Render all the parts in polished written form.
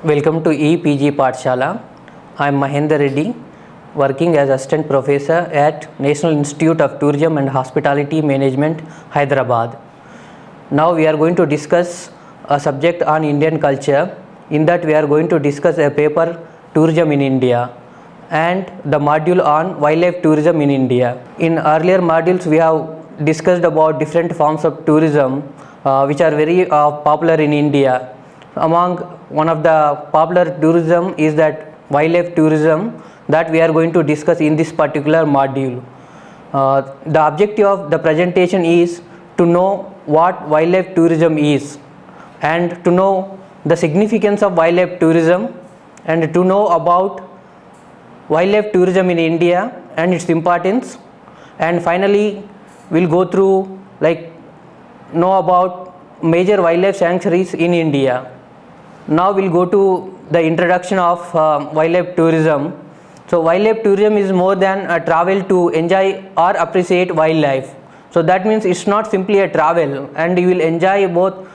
Welcome to EPG Pathshala. I am Mahendra Reddy, working as Assistant Professor at National Institute of Tourism and Hospitality Management, Hyderabad. Now we are going to discuss a subject on Indian culture. In that we are going to discuss a paper, Tourism in India, and the module on wildlife tourism in India. In earlier modules we have discussed about different forms of tourism which are very popular in India. Among one of the popular tourism is that wildlife tourism that we are going to discuss in this particular module. The objective of the presentation is to know what wildlife tourism is and to know the significance of wildlife tourism and to know about wildlife tourism in India and its importance, and finally we'll go through know about major wildlife sanctuaries in India. Now we'll go to the introduction of wildlife tourism. So wildlife tourism is more than a travel to enjoy or appreciate wildlife. So that means it's not simply a travel, and you will enjoy both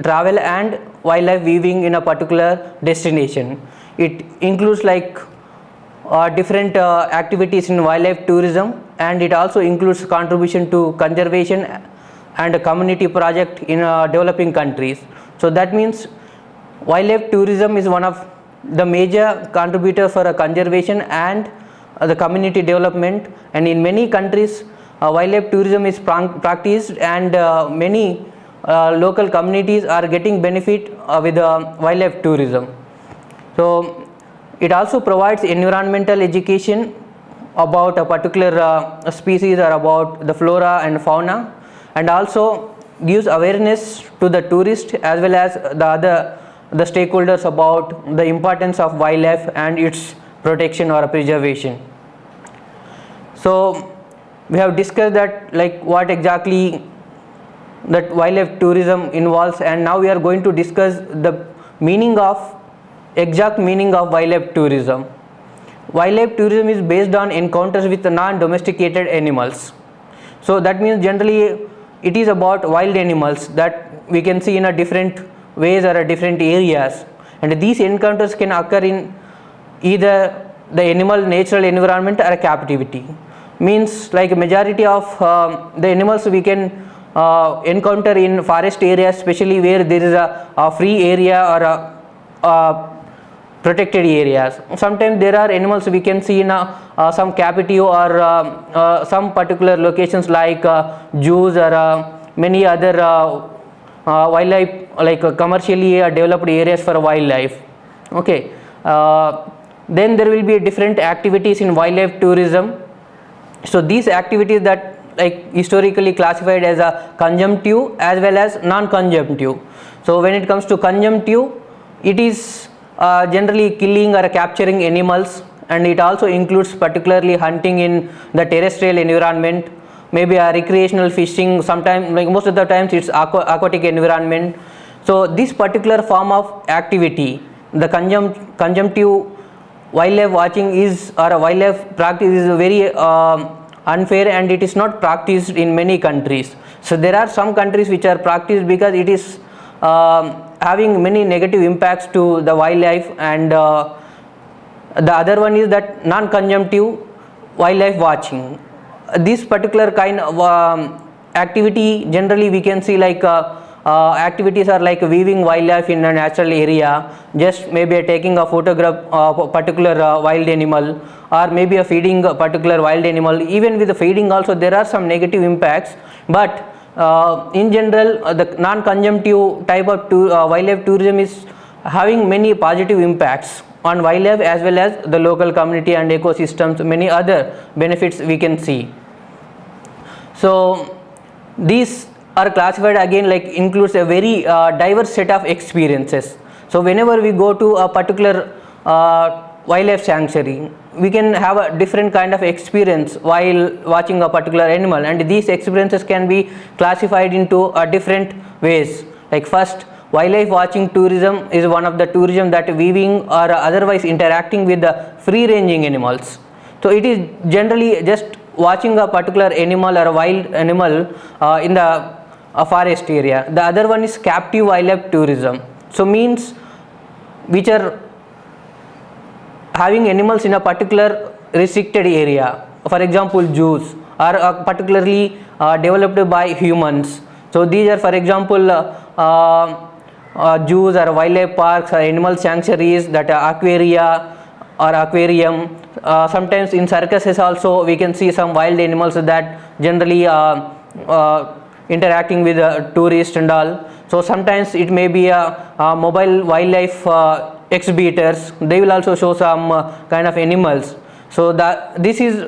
travel and wildlife viewing in a particular destination. It includes different activities in wildlife tourism, and it also includes contribution to conservation and community project in developing countries. So that means wildlife tourism is one of the major contributors for conservation and the community development, and in many countries wildlife tourism is practiced, and many local communities are getting benefit with wildlife tourism. So it also provides environmental education about a particular species or about the flora and fauna, and also gives awareness to the tourist as well as the stakeholders about the importance of wildlife and its protection or preservation. So we have discussed that what exactly that wildlife tourism involves, and now we are going to discuss the exact meaning of wildlife tourism. Wildlife tourism is based on encounters with non-domesticated animals. So that means generally it is about wild animals that we can see in a different ways or different areas, and these encounters can occur in either the animal natural environment or a captivity. Means majority of the animals we can encounter in forest areas, especially where there is a free area or a protected areas. Sometimes there are animals we can see in some captive or some particular locations like zoos or many other wildlife commercially developed areas for wildlife. Okay, then there will be different activities in wildlife tourism. So these activities that historically classified as a conjunctive as well as non-conjunctive. So when it comes to conjunctive, it is generally killing or capturing animals, and it also includes particularly hunting in the terrestrial environment, maybe a recreational fishing, sometimes most of the times it's aquatic environment. So this particular form of activity, the conjunctive wildlife watching is or a wildlife practice is very unfair, and it is not practiced in many countries. So there are some countries which are practiced because it is having many negative impacts to the wildlife, and the other one is that non-conjunctive wildlife watching. This particular kind of activity generally we can see activities are like viewing wildlife in a natural area, just maybe taking a photograph of a particular wild animal, or maybe a feeding a particular wild animal. Even with the feeding also there are some negative impacts, but in general the non-conjunctive type of wildlife tourism is having many positive impacts on wildlife as well as the local community and ecosystems, many other benefits we can see. So these are classified again includes a very diverse set of experiences. So whenever we go to a particular wildlife sanctuary, we can have a different kind of experience while watching a particular animal, and these experiences can be classified into different ways. First, wildlife watching tourism is one of the tourism that viewing or otherwise interacting with the free ranging animals. So it is generally just watching a particular animal or a wild animal in the forest area. The other one is captive wildlife tourism. So means which are having animals in a particular restricted area. For example, zoos are particularly developed by humans. So these are, for example, zoos or wildlife parks or animal sanctuaries, that are aquaria or aquarium. Sometimes in circuses also we can see some wild animals that generally interacting with tourists and all. So sometimes it may be a mobile wildlife exhibitors, they will also show some kind of animals. So that this is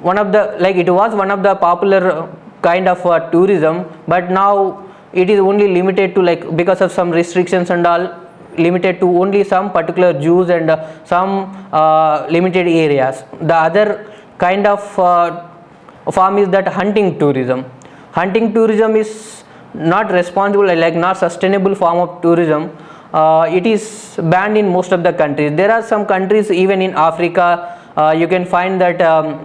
one of the, like, it was one of the popular kind of tourism, but now it is only limited to, like, because of some restrictions and all, limited to only some particular zoos and some limited areas. The other kind of form is that hunting tourism. Hunting tourism is not responsible, like not sustainable form of tourism. It is banned in most of the countries. There are some countries, even in Africa, you can find that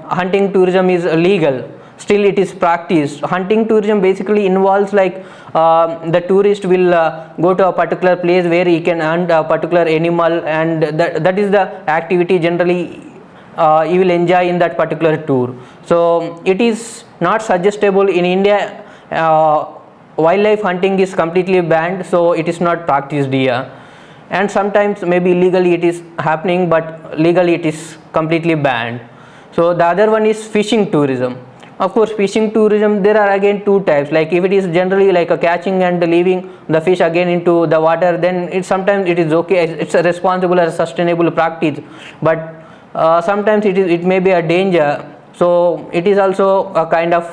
hunting tourism is legal, still it is practiced. Hunting tourism basically involves, like, the tourist will go to a particular place where he can hunt a particular animal, and that is the activity generally you will enjoy in that particular tour. So it is not suggestible in India. Wildlife hunting is completely banned, so it is not practiced here. And sometimes maybe illegally it is happening, but legally it is completely banned. So the other one is fishing tourism. Of course, fishing tourism, there are again two types. Like, if it is generally like a catching and leaving the fish again into the water, then it sometimes it is okay, it's a responsible or sustainable practice. But sometimes it may be a danger, so it is also a kind of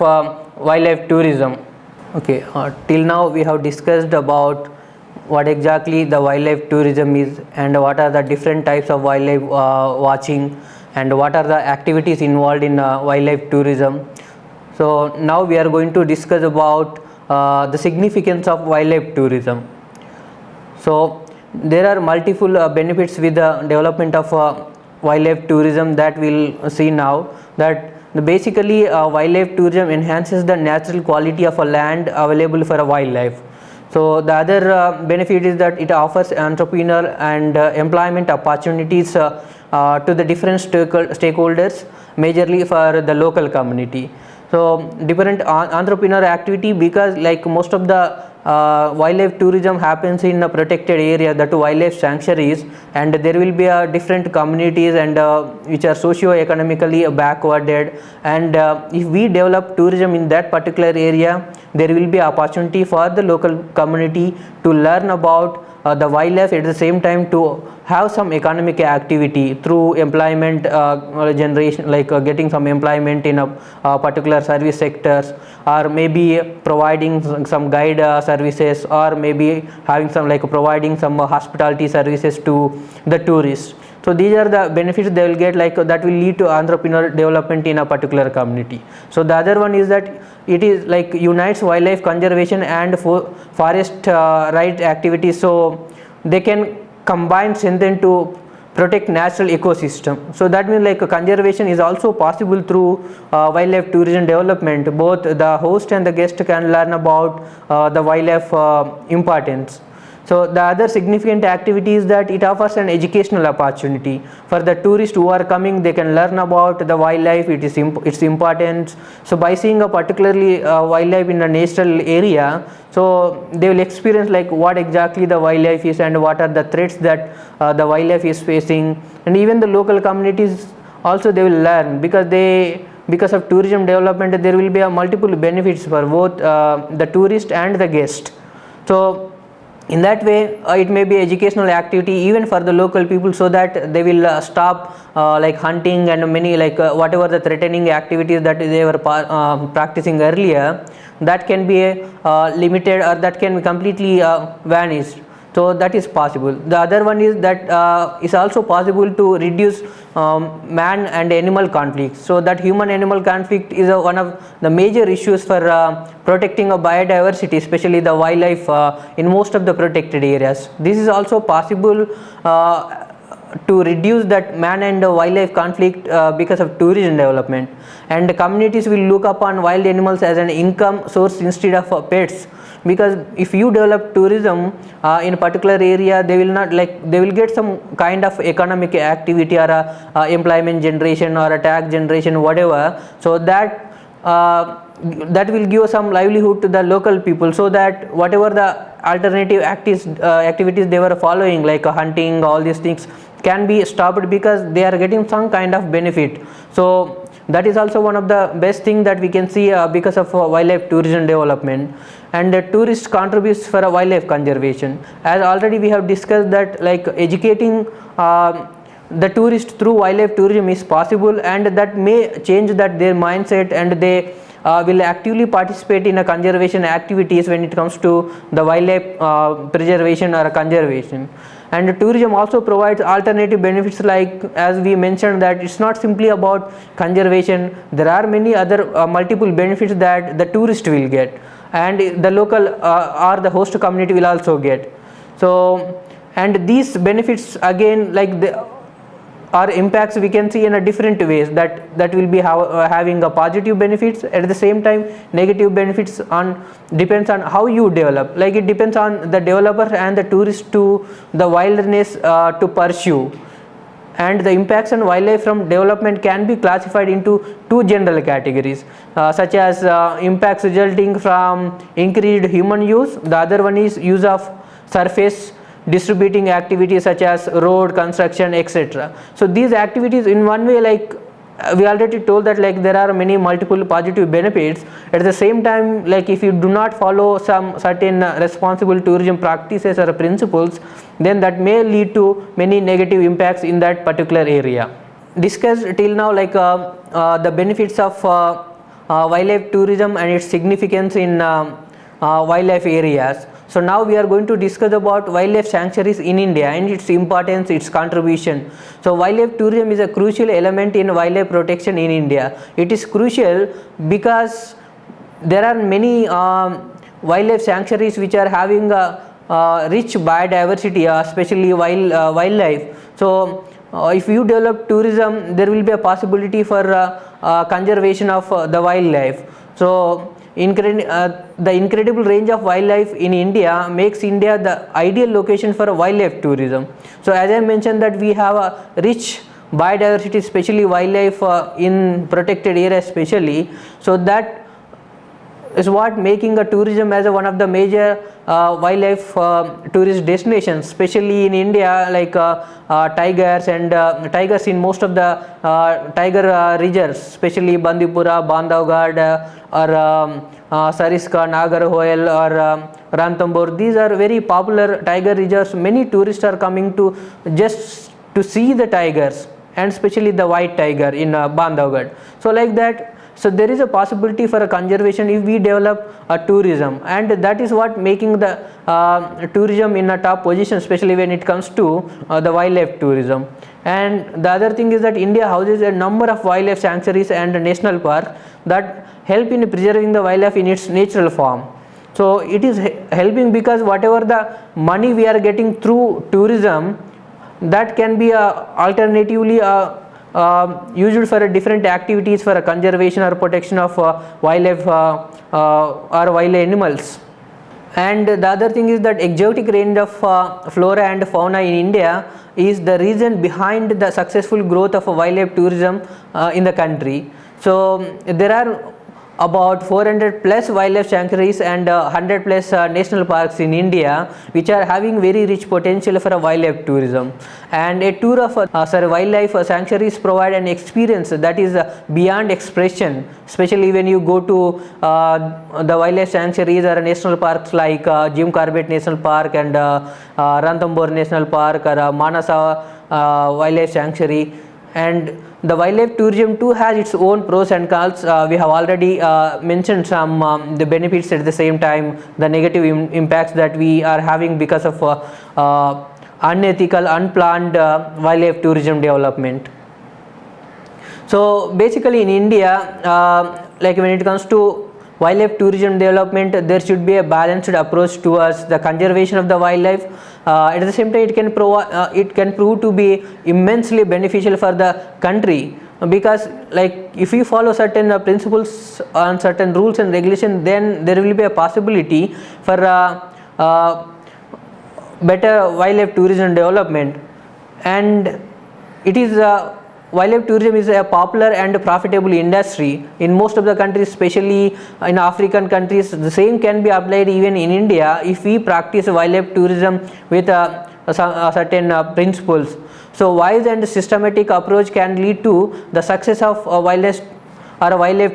wildlife tourism. Okay, till now we have discussed about what exactly the wildlife tourism is, and what are the different types of wildlife watching, and what are the activities involved in wildlife tourism. So now we are going to discuss about the significance of wildlife tourism. So there are multiple benefits with the development of wildlife tourism that we'll see now. That basically wildlife tourism enhances the natural quality of a land available for a wildlife. So the other benefit is that it offers entrepreneurial and employment opportunities to the different stakeholders, majorly for the local community. So different entrepreneurial activity, because like most of the wildlife tourism happens in a protected area, that wildlife sanctuaries, and there will be different communities and which are socio-economically backwarded, and if we develop tourism in that particular area, there will be opportunity for the local community to learn about the wildlife, at the same time to have some economic activity through employment generation, like getting some employment in a particular service sectors, or maybe providing some guide services, or maybe having some, like, providing some hospitality services to the tourists. So these are the benefits they will get, like that will lead to entrepreneurial development in a particular community. So the other one is that it is like unites wildlife conservation and forest right activities, so they can combine strengthen to protect natural ecosystem. So that means, like, conservation is also possible through wildlife tourism development. Both the host and the guest can learn about the wildlife importance. So the other significant activity is that it offers an educational opportunity for the tourists who are coming. They can learn about the wildlife, its importance. So by seeing a particularly wildlife in a natural area, so they will experience, like, what exactly the wildlife is and what are the threats that the wildlife is facing. And even the local communities also, they will learn, because of tourism development, there will be multiple benefits for both the tourist and the guest. So in that way it may be educational activity even for the local people, so that they will stop like hunting and many, like whatever the threatening activities that they were practicing earlier, that can be limited, or that can be completely vanished. So that is possible. The other one is that is also possible to reduce man and animal conflicts. So that human animal conflict is one of the major issues for protecting a biodiversity, especially the wildlife in most of the protected areas. This is also possible to reduce that man and wildlife conflict because of tourism development, and the communities will look upon wild animals as an income source instead of pets, because if you develop tourism in a particular area, they will not like, they will get some kind of economic activity or employment generation or a tax generation, whatever, so that that will give some livelihood to the local people, so that whatever the alternative activities they were following, like hunting, all these things can be stopped because they are getting some kind of benefit. So that is also one of the best thing that we can see because of wildlife tourism development. And the tourist contributes for wildlife conservation, as already we have discussed that like educating the tourist through wildlife tourism is possible, and that may change that their mindset, and they will actively participate in a conservation activities when it comes to the wildlife preservation or conservation. And tourism also provides alternative benefits, like as we mentioned that it's not simply about conservation, there are many other multiple benefits that the tourist will get, and the local or the host community will also get. So, and these benefits again, like the or impacts, we can see in a different ways, that will be having a positive benefits, at the same time negative benefits on depends on how you develop, like it depends on the developer and the tourist to the wilderness to pursue. And the impacts on wildlife from development can be classified into two general categories, such as impacts resulting from increased human use, the other one is use of surface distributing activities such as road construction, etc. So these activities in one way, like we already told that like there are many multiple positive benefits, at the same time like if you do not follow some certain responsible tourism practices or principles, then that may lead to many negative impacts in that particular area. Discussed till now like the benefits of wildlife tourism and its significance in wildlife areas. So now we are going to discuss about wildlife sanctuaries in India and its importance, its contribution. So wildlife tourism is a crucial element in wildlife protection in India. It is crucial because there are many wildlife sanctuaries which are having a rich biodiversity, especially wildlife. So if you develop tourism, there will be a possibility for conservation of the wildlife. So the incredible range of wildlife in India makes India the ideal location for wildlife tourism. So as I mentioned that we have a rich biodiversity, especially wildlife in protected areas especially, so that is what making a tourism as one of the major wildlife tourist destinations, especially in India, like tigers and tigers in most of the tiger reserves, especially Bandipura, Bandhavgarh or Sariska, Nagarhoil or Ranthambore. These are very popular tiger reserves. Many tourists are coming to just to see the tigers, and especially the white tiger in Bandhavgarh. So like that, so there is a possibility for a conservation if we develop a tourism, and that is what making the tourism in a top position, especially when it comes to the wildlife tourism. And the other thing is that India houses a number of wildlife sanctuaries and national parks that help in preserving the wildlife in its natural form. So it is helping because whatever the money we are getting through tourism, that can be alternatively used for different activities for conservation or protection of wildlife or wild animals. And the other thing is that exotic range of flora and fauna in India is the reason behind the successful growth of wildlife tourism in the country. So there are about 400 plus wildlife sanctuaries and 100 plus national parks in India, which are having very rich potential for wildlife tourism. And a tour of wildlife sanctuaries provide an experience that is beyond expression, especially when you go to the wildlife sanctuaries or national parks like Jim Corbett National Park and Ranthambore National Park or Manasa Wildlife Sanctuary. And the wildlife tourism too has its own pros and cons. We have already mentioned some the benefits, at the same time the negative impacts that we are having because of unethical, unplanned wildlife tourism development. So basically in India, like when it comes to wildlife tourism development, there should be a balanced approach towards the conservation of the wildlife. At the same time, it can prove to be immensely beneficial for the country, because like if we follow certain principles and certain rules and regulations, then there will be a possibility for better wildlife tourism development. And it is wildlife tourism is a popular and profitable industry in most of the countries, especially in African countries. The same can be applied even in India if we practice wildlife tourism with certain principles. So wise and systematic approach can lead to the success of wildlife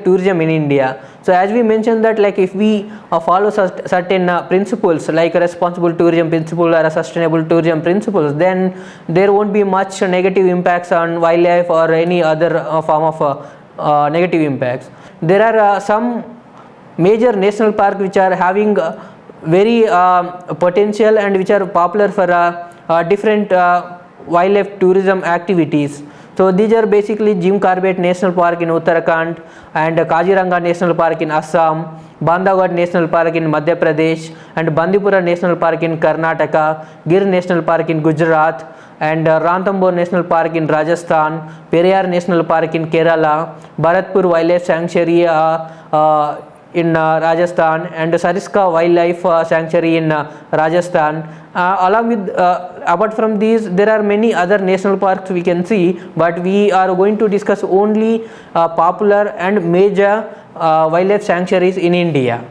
tourism in India. So as we mentioned that, like if we follow certain principles like a responsible tourism principle or a sustainable tourism principles, then there won't be much negative impacts on wildlife or any other form of negative impacts. There are some major national parks which are having very potential and which are popular for different wildlife tourism activities. So these are basically Jim Corbett National Park in Uttarakhand and Kaziranga National Park in Assam, Bandhavgarh National Park in Madhya Pradesh, and Bandipura National Park in Karnataka, Gir National Park in Gujarat, and Ranthambore National Park in Rajasthan, Periyar National Park in Kerala, Bharatpur Wildlife Sanctuary in Rajasthan, and Sariska Wildlife Sanctuary in Rajasthan. Along with apart from these, there are many other national parks we can see, but we are going to discuss only popular and major wildlife sanctuaries in India.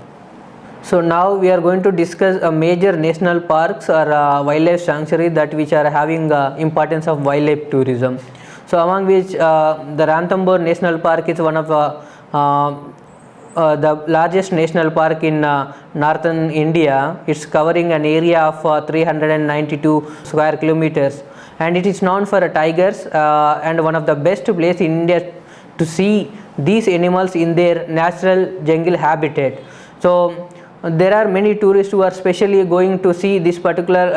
So now we are going to discuss major national parks or wildlife sanctuaries that which are having importance of wildlife tourism. So among which the Ranthambore National Park is one of the largest national park in northern India. It's covering an area of 392 square kilometers, and it is known for tigers and one of the best places in India to see these animals in their natural jungle habitat. So there are many tourists who are specially going to see this particular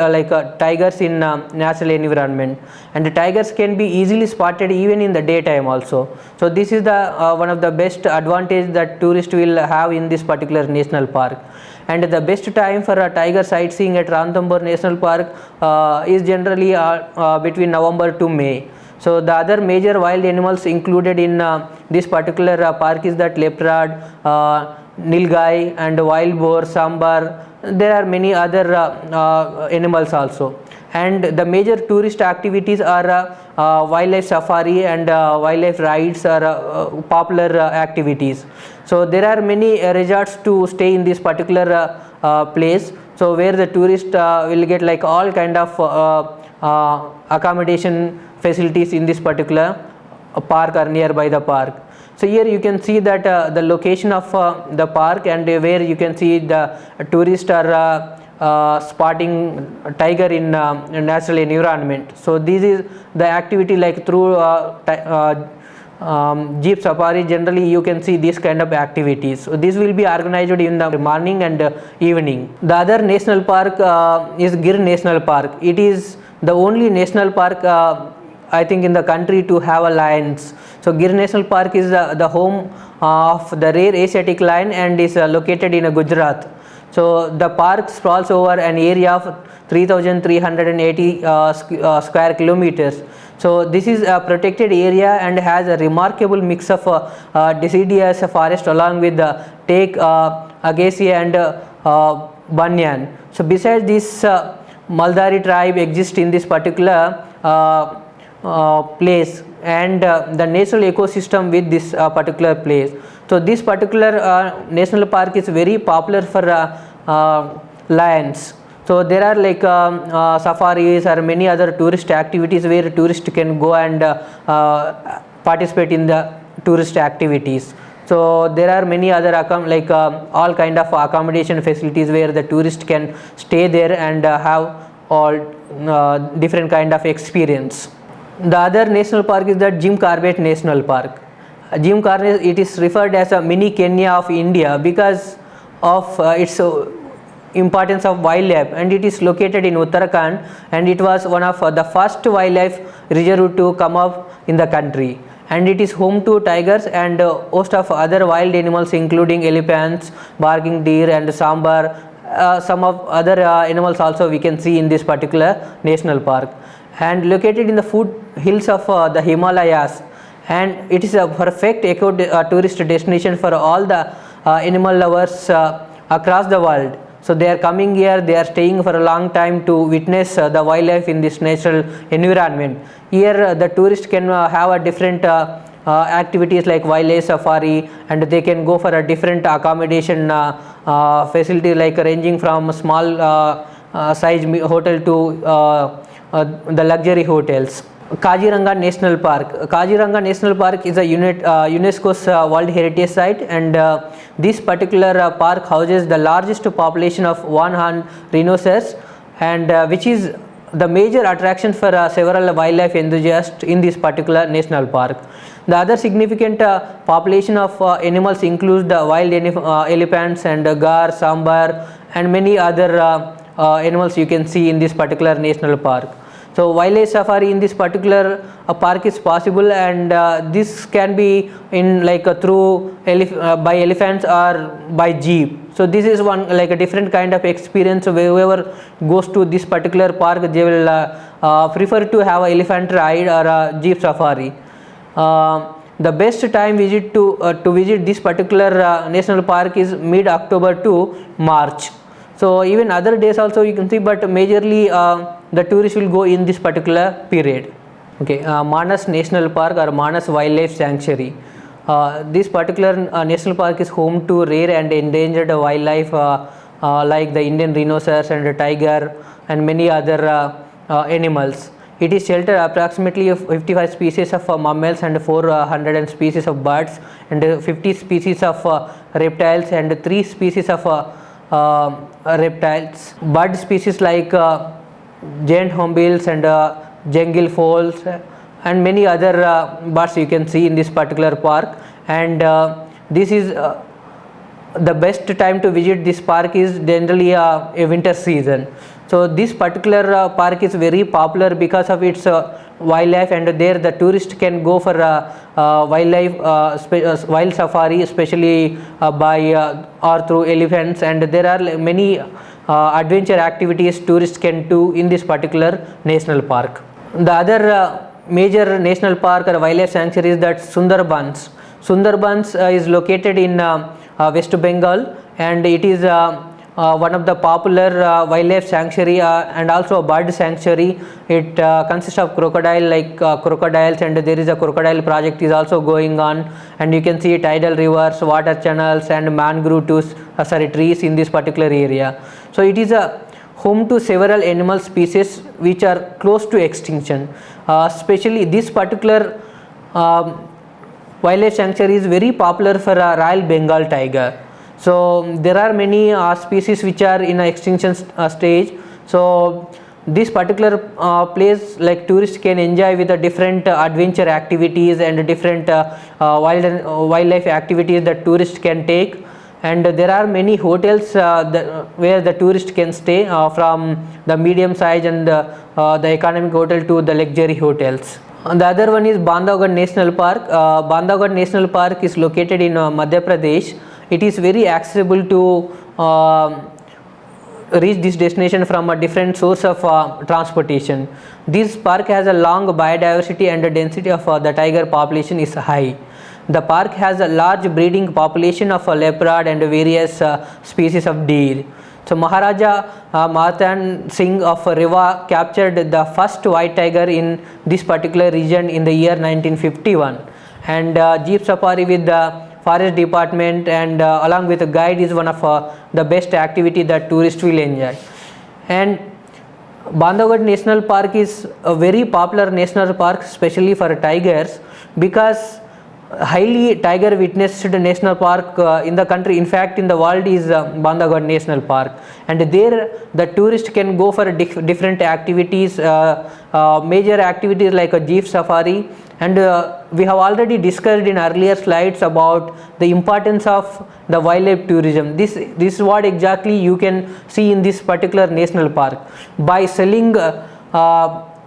tigers in natural environment, and the tigers can be easily spotted even in the daytime also. So this is the one of the best advantage that tourists will have in this particular national park. And the best time for a tiger sightseeing at Ranthambore National Park is generally between November to May. So the other major wild animals included in this particular park is that leopard, nilgai, and wild boar, sambar. There are many other animals also. And the major tourist activities are wildlife safari and wildlife rides are popular activities. So there are many resorts to stay in this particular place, so where the tourist will get like all kind of accommodation facilities in this particular park or nearby the park. So here you can see that the location of the park, and where you can see the tourists are spotting tiger in natural environment. So this is the activity like through jeep safari. Generally you can see this kind of activities. So this will be organized in the morning and evening. The other national park is Gir National Park. It is the only national park I think in the country to have a lions. So Gir National Park is the home of the rare Asiatic lion and is located in Gujarat. So the park sprawls over an area of 3,380 square kilometers. So this is a protected area and has a remarkable mix of deciduous forest along with the teak, acacia, and banyan. So besides this, Maldari tribe exists in this particular place, and the natural ecosystem with this particular place. So this particular national park is very popular for lions. So there are like safaris or many other tourist activities where tourists can go and participate in the tourist activities. So there are many other all kind of accommodation facilities where the tourist can stay there and have all different kind of experience. The other national park is the Jim Corbett National Park. Jim Corbett, it is referred as a mini Kenya of India because of its importance of wildlife, and it is located in Uttarakhand, and it was one of the first wildlife reserve to come up in the country. and it is home to tigers and host of other wild animals including elephants, barking deer and sambar. Some of other animals also we can see in this particular national park, and located in the foothills of the Himalayas, and it is a perfect eco tourist destination for all the animal lovers across the world. So they are coming here, they are staying for a long time to witness the wildlife in this natural environment. Here the tourist can have a different activities like wildlife safari, and they can go for a different accommodation facility, like ranging from small size hotel to the luxury hotels. Kaziranga National Park. Kaziranga National Park is a UNESCO's World Heritage Site, and this particular park houses the largest population of one-horned rhinoceros, and which is the major attraction for several wildlife enthusiasts in this particular national park. The other significant population of animals includes the wild elephants and gar, sambar, and many other animals you can see in this particular national park. So wildlife safari in this particular park is possible, and this can be in like through by elephants or by jeep. So this is one like a different kind of experience. Whoever goes to this particular park, they will prefer to have an elephant ride or a jeep safari. The best time to visit this particular national park is mid-October to March. So even other days also you can see, but majorly the tourists will go in this particular period. Okay, Manas National Park or Manas Wildlife Sanctuary. This particular national park is home to rare and endangered wildlife like the Indian rhinoceros and the tiger and many other animals. It is sheltered approximately 55 species of mammals and 400 species of birds, and 50 species of reptiles and 3 species of reptiles. Bird species like giant hornbills and jungle fowls and many other birds you can see in this particular park, and this is the best time to visit this park is generally a winter season. So this particular park is very popular because of its wildlife, and there the tourist can go for wildlife wild safari, especially by or through elephants, and there are many adventure activities tourists can do in this particular national park. The other major national park or wildlife sanctuary is that Sundarbans. Sundarbans is located in West Bengal, and it is one of the popular wildlife sanctuary and also a bird sanctuary. It consists of crocodiles, and there is a crocodile project is also going on, and you can see tidal rivers, water channels and mangrove trees in this particular area. So it is a home to several animal species which are close to extinction. Especially this particular wildlife sanctuary is very popular for Royal Bengal tiger. So there are many species which are in extinction stage. So this particular place like tourists can enjoy with the different adventure activities and different wildlife activities that tourists can take, and there are many hotels where the tourist can stay from the medium size and the economic hotel to the luxury hotels. And the other one is Bandhavgarh National Park. Bandhavgarh National Park is located in Madhya Pradesh. It is very accessible to reach this destination from a different source of transportation. This park has a long biodiversity, and the density of the tiger population is high. The park has a large breeding population of leopard and various species of deer. So Maharaja Matan Singh of Rewa captured the first white tiger in this particular region in the year 1951, and jeep safari with the forest department and along with a guide is one of the best activity that tourists will enjoy. And Bandhavgarh National Park is a very popular national park, especially for tigers, because highly tiger witnessed national park in the country, in fact in the world, is Bandhavgarh National Park, and there the tourist can go for different activities, major activities like a jeep safari, and we have already discussed in earlier slides about the importance of the wildlife tourism. This is what exactly you can see in this particular national park. By selling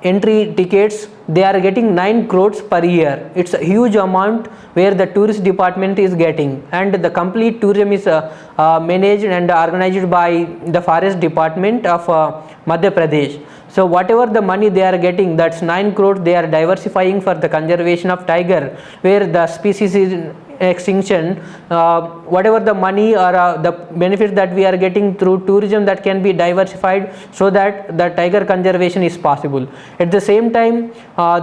entry tickets, they are getting 9 crores per year. It's a huge amount where the tourist department is getting, and the complete tourism is managed and organized by the forest department of Madhya Pradesh. So whatever the money they are getting, that's 9 crores, they are diversifying for the conservation of tiger, where the species is in extinction. Whatever the money or the benefits that we are getting through tourism, that can be diversified so that the tiger conservation is possible. At the same time,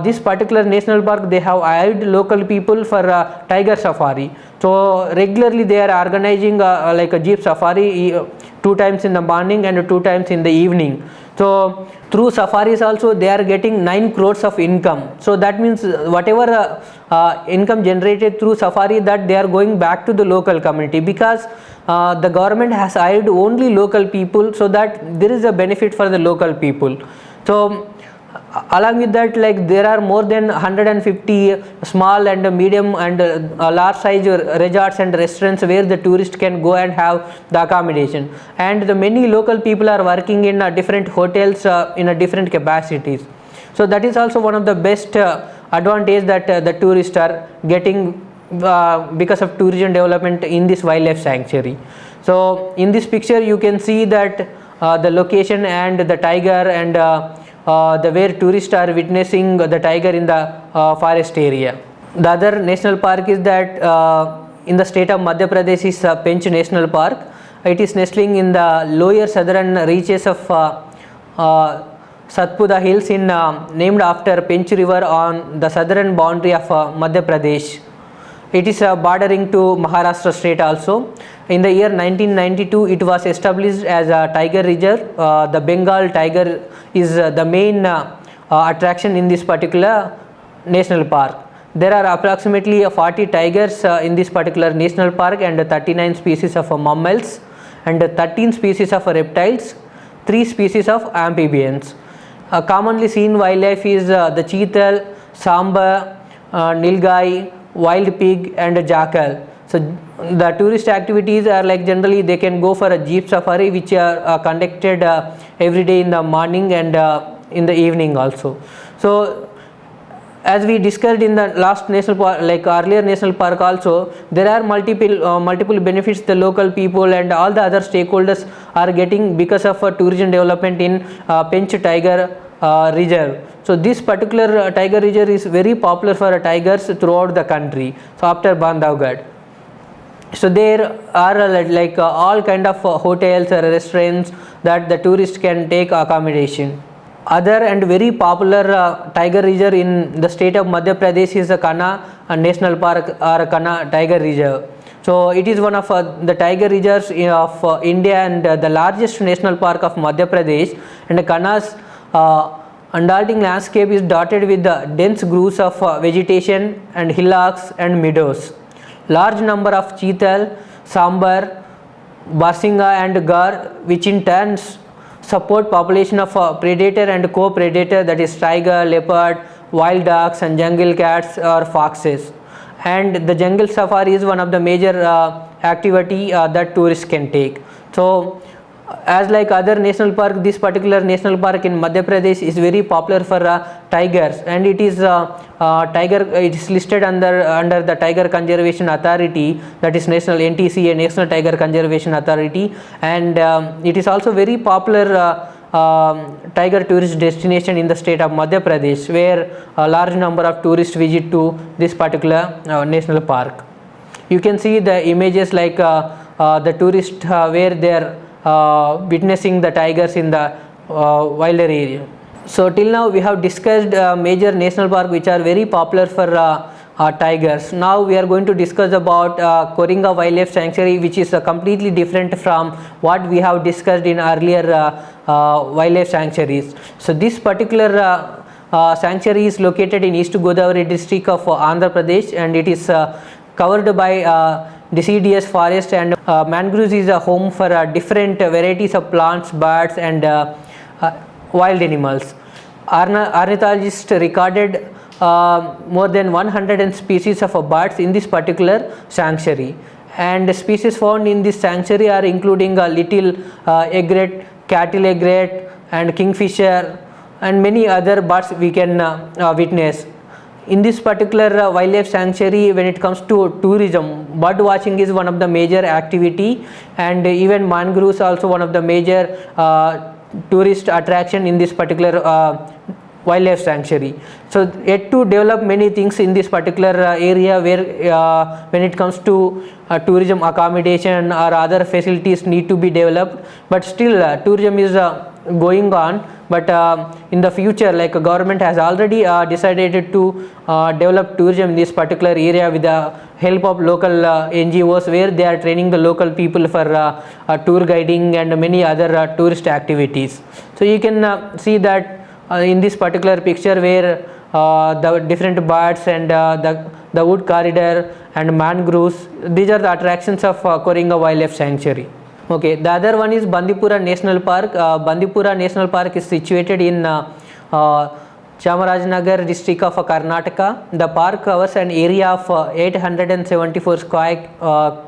this particular national park, they have hired local people for tiger safari. So regularly they are organizing like a jeep safari 2 times in the morning and 2 times in the evening. So through safaris also they are getting 9 crores of income. So that means whatever income generated through safari, that they are going back to the local community, because the government has hired only local people, so that there is a benefit for the local people. So along with that, like there are more than 150 small and medium and large size resorts and restaurants where the tourist can go and have the accommodation, and the many local people are working in different hotels in different capacities. So that is also one of the best advantage that the tourists are getting because of tourism development in this wildlife sanctuary. So in this picture you can see that the location and the tiger and the where tourists are witnessing the tiger in the forest area. The other national park is that in the state of Madhya Pradesh is Pench National Park. It is nestling in the lower southern reaches of Satpura Hills named after Pench River on the southern boundary of Madhya Pradesh. It is bordering to Maharashtra state also. In the year 1992, it was established as a tiger reserve. The Bengal tiger is the main attraction in this particular national park. There are approximately 40 tigers in this particular national park, and 39 species of mammals, and 13 species of reptiles, 3 species of amphibians. Commonly seen wildlife is the cheetal, sambar, nilgai, wild pig and jackal. So the tourist activities are like generally they can go for a jeep safari, which are conducted every day in the morning and in the evening also. So as we discussed in the last national park, like earlier national park also, there are multiple benefits the local people and all the other stakeholders are getting because of tourism development in Pench Tiger Reserve. So this particular tiger reserve is very popular for tigers throughout the country. So after Bandhavgarh, so there are like all kind of hotels or restaurants that the tourist can take accommodation. Other and very popular tiger reserve in the state of Madhya Pradesh is the Kanha National Park or Kanha Tiger Reserve. So it is one of the tiger reserves of India and the largest national park of Madhya Pradesh. And Kanha's undulating landscape is dotted with the dense groves of vegetation and hillocks and meadows. Large number of cheetal, sambar, barsinga and gar, which in turn support population of predator and co-predator, that is tiger, leopard, wild dogs and jungle cats or foxes. And the jungle safari is one of the major activity that tourists can take. So as like other national park, this particular national park in Madhya Pradesh is very popular for tigers, and it is it is listed under the Tiger Conservation Authority, that is national NTCA, National Tiger Conservation Authority, and it is also very popular tiger tourist destination in the state of Madhya Pradesh, where a large number of tourists visit to this particular national park. You can see the images like the tourists where they are witnessing the tigers in the wilder area. So till now we have discussed major national park which are very popular for tigers. Now we are going to discuss about Koringa Wildlife Sanctuary, which is completely different from what we have discussed in earlier wildlife sanctuaries. So this particular sanctuary is located in East Godavari district of Andhra Pradesh, and it is covered by deciduous forest, and mangroves is a home for different varieties of plants, birds and wild animals. Ornithologists recorded more than 100 species of birds in this particular sanctuary, and species found in this sanctuary are including little egret, cattle egret and kingfisher, and many other birds we can witness. In this particular wildlife sanctuary, when it comes to tourism, bird watching is one of the major activity, and even mangroves also one of the major tourist attraction in this particular wildlife sanctuary. So yet to develop many things in this particular area, where when it comes to tourism accommodation or other facilities need to be developed, but still tourism is going on. But in the future, like government has already decided to develop tourism in this particular area with the help of local NGOs, where they are training the local people for tour guiding and many other tourist activities. So you can see that in this particular picture, where the different birds and the wood corridor and mangroves, these are the attractions of Koringa Wildlife Sanctuary. Okay, the other one is Bandipura National Park. Bandipura National Park is situated in Chamarajanagar district of Karnataka. The park covers an area of 874 square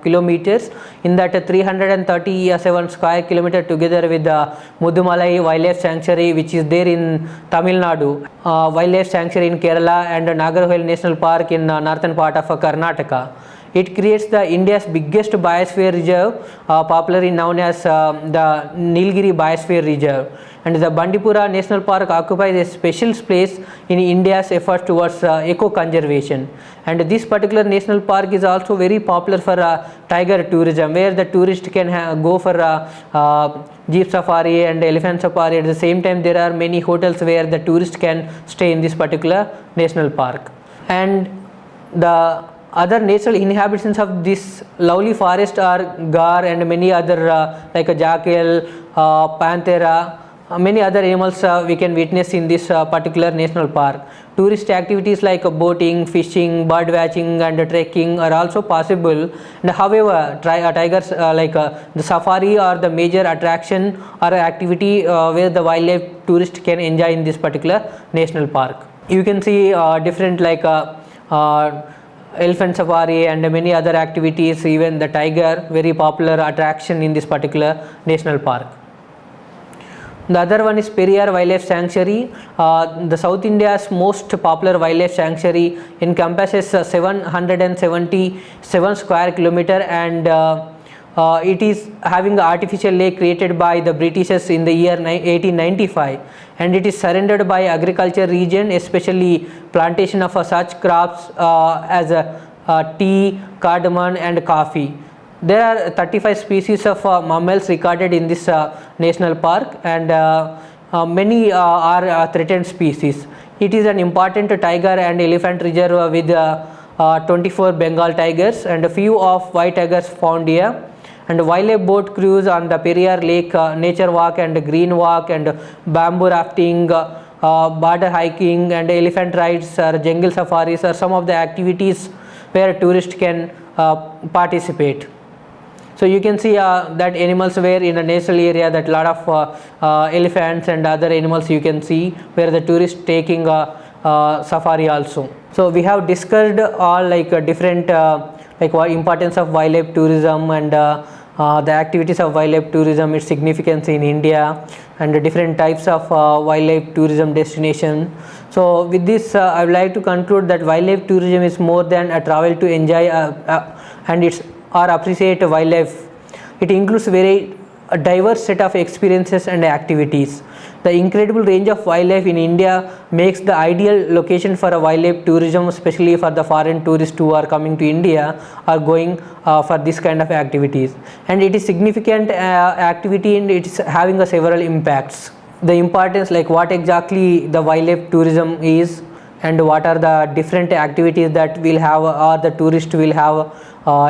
kilometers. In that, 337 square kilometers together with the Mudumalai Wildlife Sanctuary, which is there in Tamil Nadu, Wildlife Sanctuary in Kerala, and Nagarhoil National Park in northern part of Karnataka. It creates the India's biggest biosphere reserve, popularly known as the Nilgiri Biosphere Reserve. And the Bandipura National Park occupies a special place in India's efforts towards eco-conservation. And this particular national park is also very popular for tiger tourism, where the tourist can go for jeep safari and elephant safari. At the same time, there are many hotels where the tourist can stay in this particular national park. And the other natural inhabitants of this lovely forest are gar and many other like a jackal, panthera, many other animals we can witness in this particular national park. Tourist activities like boating, fishing, bird watching and trekking are also possible. And however, tigers like the safari are the major attraction or activity where the wildlife tourist can enjoy in this particular national park. You can see different like elephant safari and many other activities, even the tiger, very popular attraction in this particular national park. The other one is Periyar Wildlife Sanctuary. The South India's most popular wildlife sanctuary encompasses 777 square kilometer, and it is having an artificial lake created by the Britishers in the year 1895, and it is surrounded by agriculture region, especially plantation of such crops as tea, cardamom and coffee. There are 35 species of mammals recorded in this national park, and many are threatened species. It is an important tiger and elephant reserve with 24 Bengal tigers and a few of white tigers found here. And wildlife boat cruise on the Periyar Lake, nature walk and green walk and bamboo rafting, border hiking and elephant rides or jungle safaris are some of the activities where tourists can participate. So you can see that animals were in a natural area, that lot of elephants and other animals you can see where the tourists taking safari also. So we have discussed all like different like importance of wildlife tourism and the activities of wildlife tourism, its significance in India, and the different types of wildlife tourism destination. So with this I would like to conclude that wildlife tourism is more than a travel to enjoy and it's or appreciate wildlife. It includes very diverse set of experiences and activities. The incredible range of wildlife in India makes the ideal location for a wildlife tourism, especially for the foreign tourists who are coming to India or going for this kind of activities. And it is significant activity, and it is having several impacts. The importance, like what exactly the wildlife tourism is and what are the different activities that will have or the tourist will have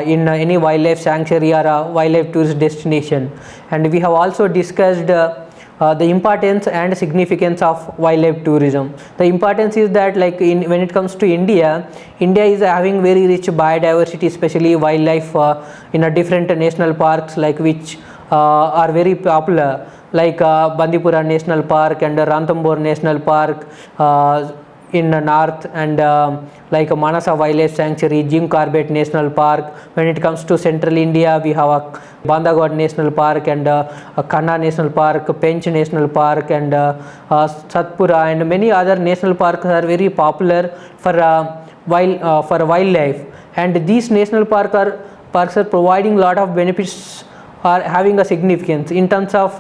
in any wildlife sanctuary or a wildlife tourist destination. And we have also discussed the importance and significance of wildlife tourism. The importance is that like when it comes to India is having very rich biodiversity, especially wildlife in a different national parks like which are very popular, like Bandipura National Park and Ranthambore National Park. in the north, and like Manasa Wildlife Sanctuary, Jim Corbett National Park. When it comes to central India, we have a Bandhavgarh National Park, and Kanha National Park, Pench National Park, and Satpura, and many other national parks are very popular for wildlife. And these national parks are providing lot of benefits, are having a significance in terms of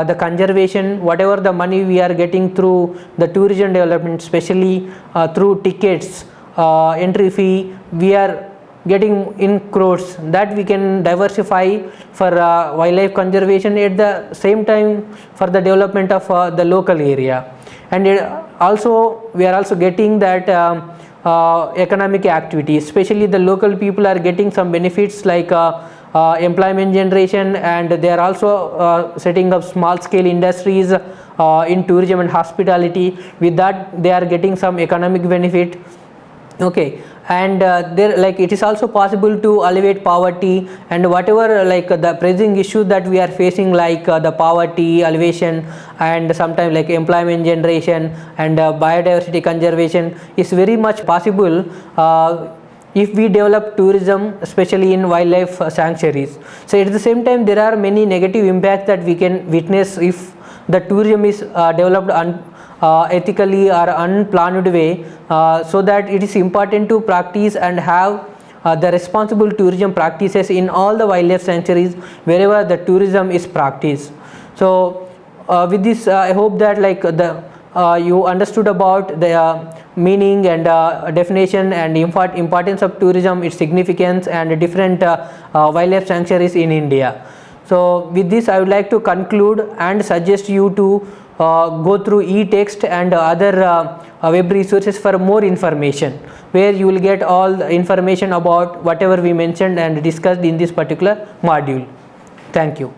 the conservation. Whatever the money we are getting through the tourism development, especially through tickets, entry fee, we are getting in crores, that we can diversify for wildlife conservation, at the same time for the development of the local area. And we are also getting that economic activity, especially the local people are getting some benefits like employment generation, and they are also setting up small scale industries in tourism and hospitality. With that, they are getting some economic benefit. Okay, and there, like, it is also possible to alleviate poverty, and whatever like the pressing issues that we are facing, like the poverty alleviation, and sometimes like employment generation and biodiversity conservation, is very much possible if we develop tourism, especially in wildlife sanctuaries. So at the same time, there are many negative impacts that we can witness if the tourism is developed ethically or unplanned way. So that it is important to practice and have the responsible tourism practices in all the wildlife sanctuaries wherever the tourism is practiced. So with this, I hope that like you understood about the meaning and definition and importance of tourism, its significance, and different wildlife sanctuaries in India. So with this, I would like to conclude and suggest you to go through e-text and other web resources for more information, where you will get all the information about whatever we mentioned and discussed in this particular module. Thank you.